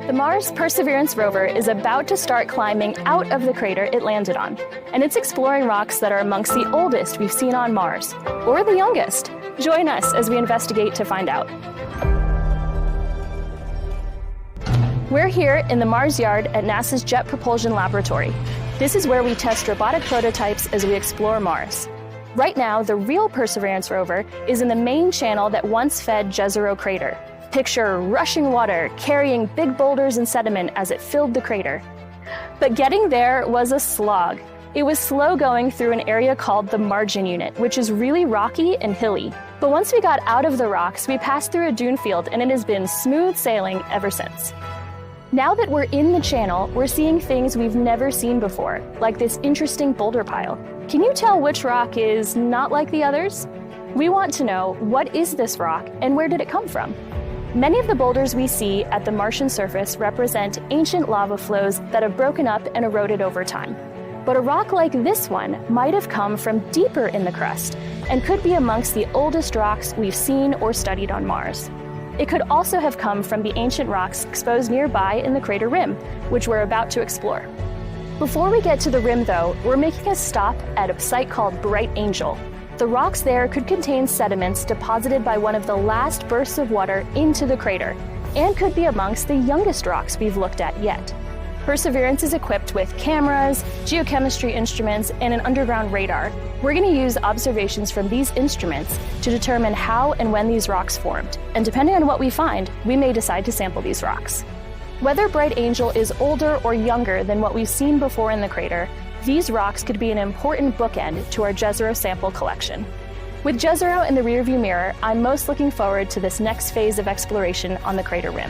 The Mars Perseverance rover is about to start climbing out of the crater it landed on, and it's exploring rocks that are amongst the oldest we've seen on Mars, or the youngest. Join us as we investigate to find out. We're here in the Mars Yard at NASA's Jet Propulsion Laboratory. This is where we test robotic prototypes as we explore Mars. Right now, the real Perseverance rover is in the main channel that once fed Jezero crater. Picture rushing water carrying big boulders and sediment as it filled the crater. But getting there was a slog. It was slow going through an area called the margin unit, which is really rocky and hilly. But once we got out of the rocks, we passed through a dune field and it has been smooth sailing ever since. Now that we're in the channel, we're seeing things we've never seen before, like this interesting boulder pile. Can you tell which rock is not like the others? We want to know, what is this rock and where did it come from? Many of the boulders we see at the Martian surface represent ancient lava flows that have broken up and eroded over time. But a rock like this one might have come from deeper in the crust and could be amongst the oldest rocks we've seen or studied on Mars. It could also have come from the ancient rocks exposed nearby in the crater rim, which we're about to explore. Before we get to the rim though, we're making a stop at a site called Bright Angel. The rocks there could contain sediments deposited by one of the last bursts of water into the crater, and could be amongst the youngest rocks we've looked at yet. Perseverance is equipped with cameras, geochemistry instruments, and an underground radar. We're going to use observations from these instruments to determine how and when these rocks formed, and depending on what we find, we may decide to sample these rocks. Whether Bright Angel is older or younger than what we've seen before in the crater, these rocks could be an important bookend to our Jezero sample collection. With Jezero in the rearview mirror, I'm most looking forward to this next phase of exploration on the crater rim.